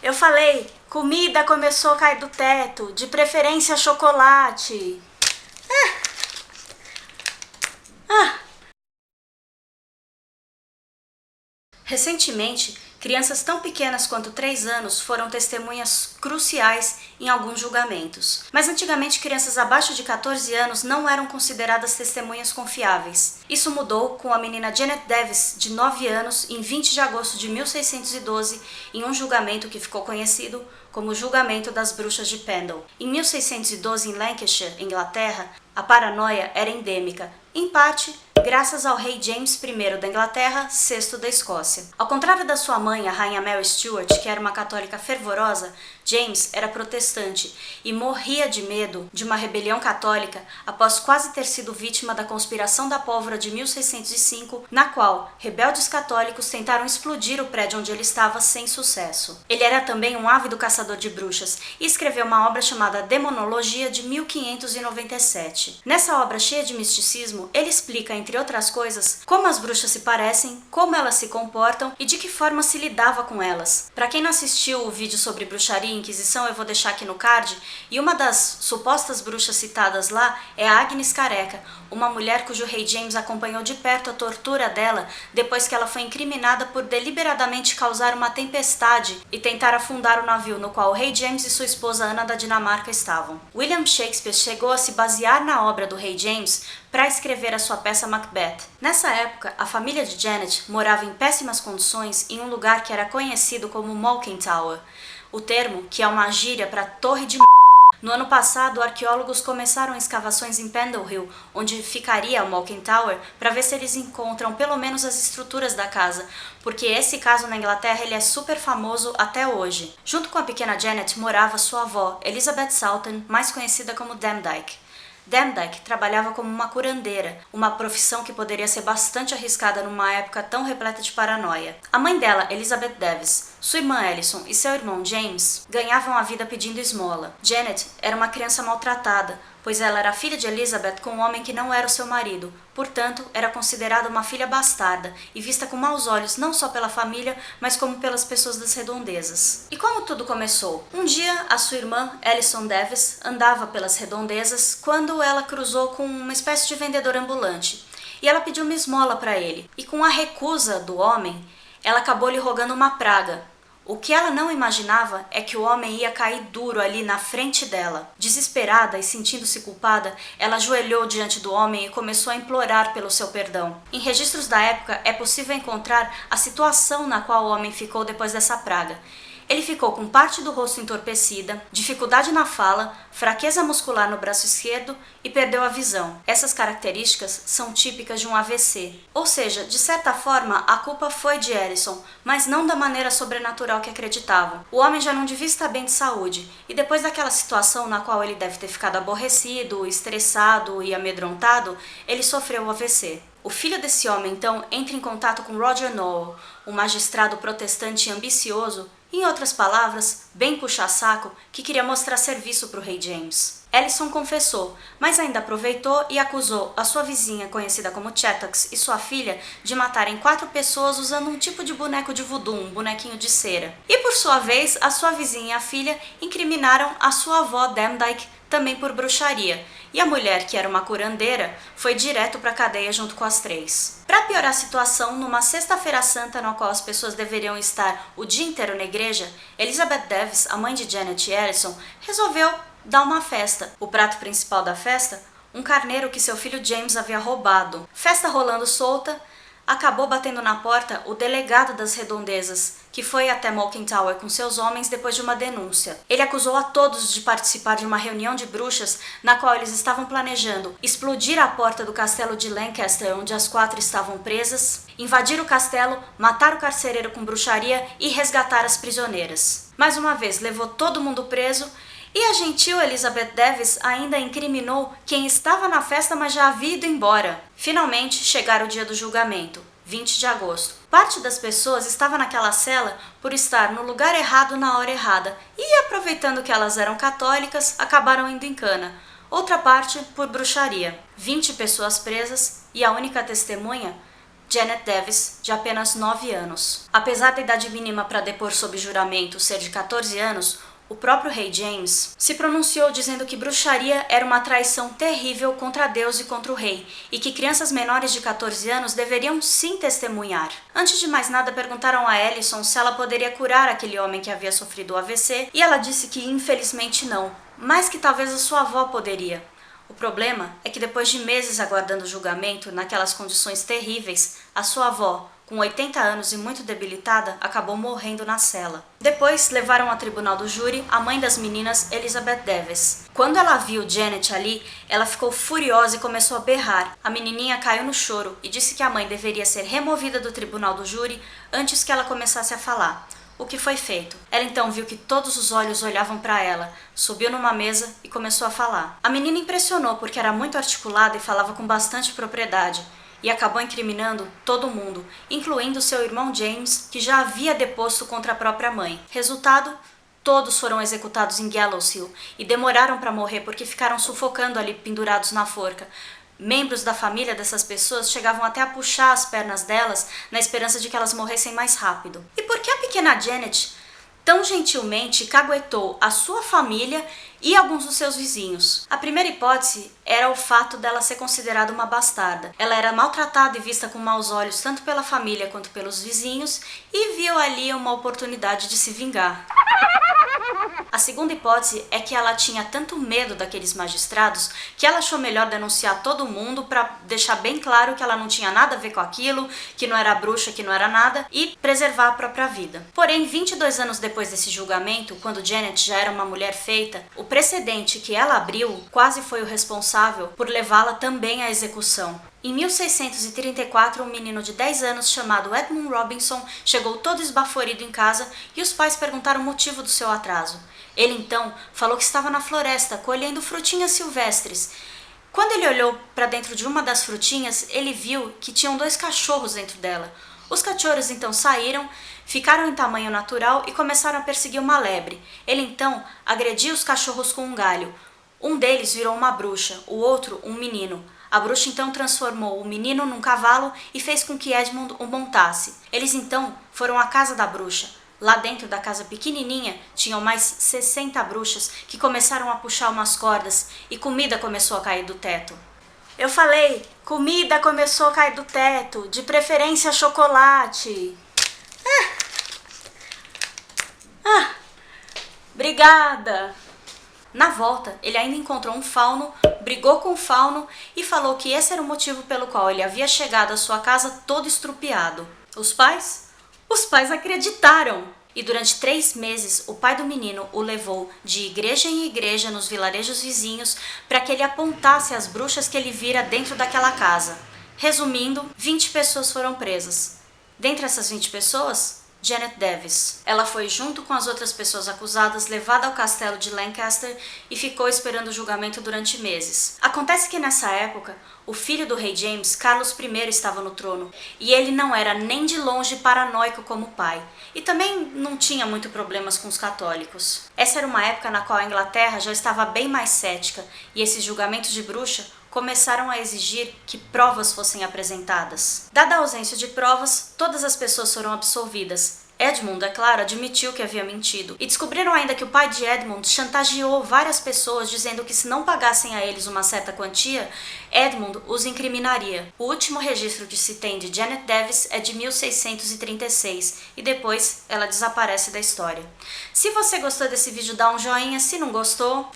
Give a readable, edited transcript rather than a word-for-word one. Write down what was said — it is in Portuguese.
Eu falei, comida começou a cair do teto, de preferência chocolate. Recentemente, crianças tão pequenas quanto 3 anos foram testemunhas cruciais em alguns julgamentos. Mas antigamente, crianças abaixo de 14 anos não eram consideradas testemunhas confiáveis. Isso mudou com a menina Janet Davis, de 9 anos, em 20 de agosto de 1612, em um julgamento que ficou conhecido como o Julgamento das Bruxas de Pendle. Em 1612, em Lancashire, Inglaterra, a paranoia era endêmica, em parte graças ao rei James I da Inglaterra, VI da Escócia. Ao contrário da sua mãe, a rainha Mary Stuart, que era uma católica fervorosa, James era protestante e morria de medo de uma rebelião católica após quase ter sido vítima da conspiração da pólvora de 1605, na qual rebeldes católicos tentaram explodir o prédio onde ele estava sem sucesso. Ele era também um ávido caçador de bruxas e escreveu uma obra chamada Demonologia de 1597. Nessa obra cheia de misticismo, ele explica, entre outras coisas, como as bruxas se parecem, como elas se comportam e de que forma se lidava com elas. Para quem não assistiu o vídeo sobre bruxaria e inquisição, eu vou deixar aqui no card, e uma das supostas bruxas citadas lá é a Agnes Careca, uma mulher cujo rei James acompanhou de perto a tortura dela depois que ela foi incriminada por deliberadamente causar uma tempestade e tentar afundar o navio no qual o rei James e sua esposa Ana da Dinamarca estavam. William Shakespeare chegou a se basear na obra do rei James para escrever a sua peça Macbeth. Nessa época, a família de Janet morava em péssimas condições em um lugar que era conhecido como Malkin Tower, o termo que é uma gíria para torre de No ano passado, arqueólogos começaram escavações em Pendle Hill, onde ficaria o Malkin Tower, para ver se eles encontram pelo menos as estruturas da casa, porque esse caso na Inglaterra ele é super famoso até hoje. Junto com a pequena Janet morava sua avó, Elizabeth Salton, mais conhecida como Demdike. Demdike trabalhava como uma curandeira, uma profissão que poderia ser bastante arriscada numa época tão repleta de paranoia. A mãe dela, Elizabeth Davis, sua irmã Alison e seu irmão James ganhavam a vida pedindo esmola. Janet era uma criança maltratada, pois ela era filha de Elizabeth com um homem que não era o seu marido, portanto, era considerada uma filha bastarda e vista com maus olhos não só pela família, mas como pelas pessoas das redondezas. E como tudo começou? Um dia, a sua irmã, Alison Davis, andava pelas redondezas quando ela cruzou com uma espécie de vendedor ambulante, e ela pediu uma esmola para ele, e com a recusa do homem, ela acabou lhe rogando uma praga. O que ela não imaginava é que o homem ia cair duro ali na frente dela. Desesperada e sentindo-se culpada, ela ajoelhou diante do homem e começou a implorar pelo seu perdão. Em registros da época, é possível encontrar a situação na qual o homem ficou depois dessa praga. Ele ficou com parte do rosto entorpecida, dificuldade na fala, fraqueza muscular no braço esquerdo e perdeu a visão. Essas características são típicas de um AVC. Ou seja, de certa forma, a culpa foi de Alison, mas não da maneira sobrenatural que acreditavam. O homem já não devia estar bem de saúde, e depois daquela situação na qual ele deve ter ficado aborrecido, estressado e amedrontado, ele sofreu o AVC. O filho desse homem, então, entra em contato com Roger Nowell, um magistrado protestante e ambicioso, em outras palavras, bem puxa-saco, que queria mostrar serviço para o rei James. Alison confessou, mas ainda aproveitou e acusou a sua vizinha, conhecida como Chattox, e sua filha de matarem 4 pessoas usando um tipo de boneco de voodoo, um bonequinho de cera. E por sua vez, a sua vizinha e a filha incriminaram a sua avó Demdike também por bruxaria, e a mulher, que era uma curandeira, foi direto para a cadeia junto com as 3. Para piorar a situação, numa sexta-feira santa na qual as pessoas deveriam estar o dia inteiro na igreja, Elizabeth Davis, a mãe de Janet e Alison, resolveu dar uma festa. O prato principal da festa, um carneiro que seu filho James havia roubado. Festa rolando solta, acabou batendo na porta o delegado das redondezas, que foi até Malkin Tower com seus homens depois de uma denúncia. Ele acusou a todos de participar de uma reunião de bruxas na qual eles estavam planejando explodir a porta do castelo de Lancaster, onde as 4 estavam presas, invadir o castelo, matar o carcereiro com bruxaria e resgatar as prisioneiras. Mais uma vez, levou todo mundo preso. E a gentil Elizabeth Davis ainda incriminou quem estava na festa, mas já havia ido embora. Finalmente, chegara o dia do julgamento, 20 de agosto. Parte das pessoas estava naquela cela por estar no lugar errado na hora errada e, aproveitando que elas eram católicas, acabaram indo em cana. Outra parte por bruxaria. 20 pessoas presas e a única testemunha, Janet Davis, de apenas 9 anos. Apesar da idade mínima para depor sob juramento ser de 14 anos, o próprio rei James se pronunciou dizendo que bruxaria era uma traição terrível contra Deus e contra o rei, e que crianças menores de 14 anos deveriam sim testemunhar. Antes de mais nada, perguntaram a Allison se ela poderia curar aquele homem que havia sofrido o AVC, e ela disse que infelizmente não, mas que talvez a sua avó poderia. O problema é que depois de meses aguardando o julgamento, naquelas condições terríveis, a sua avó, com 80 anos e muito debilitada, acabou morrendo na cela. Depois, levaram ao tribunal do júri a mãe das meninas, Elizabeth Davis. Quando ela viu Janet ali, ela ficou furiosa e começou a berrar. A menininha caiu no choro e disse que a mãe deveria ser removida do tribunal do júri antes que ela começasse a falar. O que foi feito? Ela então viu que todos os olhos olhavam para ela, subiu numa mesa e começou a falar. A menina impressionou porque era muito articulada e falava com bastante propriedade, e acabou incriminando todo mundo, incluindo seu irmão James, que já havia deposto contra a própria mãe. Resultado? Todos foram executados em Gallows Hill e demoraram para morrer porque ficaram sufocando ali pendurados na forca. Membros da família dessas pessoas chegavam até a puxar as pernas delas na esperança de que elas morressem mais rápido. E por que a pequena Janet tão gentilmente caguetou a sua família e alguns dos seus vizinhos? A primeira hipótese era o fato dela ser considerada uma bastarda. Ela era maltratada e vista com maus olhos tanto pela família quanto pelos vizinhos e viu ali uma oportunidade de se vingar. A segunda hipótese é que ela tinha tanto medo daqueles magistrados que ela achou melhor denunciar todo mundo para deixar bem claro que ela não tinha nada a ver com aquilo, que não era bruxa, que não era nada, e preservar a própria vida. Porém, 22 anos depois desse julgamento, quando Janet já era uma mulher feita, o precedente que ela abriu quase foi o responsável por levá-la também à execução. Em 1634, um menino de 10 anos chamado Edmund Robinson chegou todo esbaforido em casa e os pais perguntaram o motivo do seu atraso. Ele então falou que estava na floresta colhendo frutinhas silvestres. Quando ele olhou para dentro de uma das frutinhas, ele viu que tinham 2 cachorros dentro dela. Os cachorros então saíram, ficaram em tamanho natural e começaram a perseguir uma lebre. Ele então agrediu os cachorros com um galho. Um deles virou uma bruxa, o outro um menino. A bruxa então transformou o menino num cavalo e fez com que Edmund o montasse. Eles então foram à casa da bruxa. Lá dentro da casa pequenininha tinham mais 60 bruxas que começaram a puxar umas cordas e comida começou a cair do teto. Eu falei, comida começou a cair do teto, de preferência chocolate. Obrigada! Na volta, ele ainda encontrou um fauno, brigou com o fauno e falou que esse era o motivo pelo qual ele havia chegado à sua casa todo estrupiado. Os pais? Os pais acreditaram! E durante 3 meses, o pai do menino o levou de igreja em igreja nos vilarejos vizinhos para que ele apontasse as bruxas que ele vira dentro daquela casa. Resumindo, 20 pessoas foram presas. Dentre essas 20 pessoas, Janet Davis. Ela foi, junto com as outras pessoas acusadas, levada ao castelo de Lancaster e ficou esperando o julgamento durante meses. Acontece que nessa época, o filho do rei James, Carlos I, estava no trono, e ele não era nem de longe paranoico como o pai, e também não tinha muito problemas com os católicos. Essa era uma época na qual a Inglaterra já estava bem mais cética, e esses julgamentos de bruxa começaram a exigir que provas fossem apresentadas. Dada a ausência de provas, todas as pessoas foram absolvidas. Edmund, é claro, admitiu que havia mentido. E descobriram ainda que o pai de Edmund chantageou várias pessoas dizendo que se não pagassem a eles uma certa quantia, Edmund os incriminaria. O último registro que se tem de Janet Davis é de 1636 e depois ela desaparece da história. Se você gostou desse vídeo, dá um joinha. Se não gostou,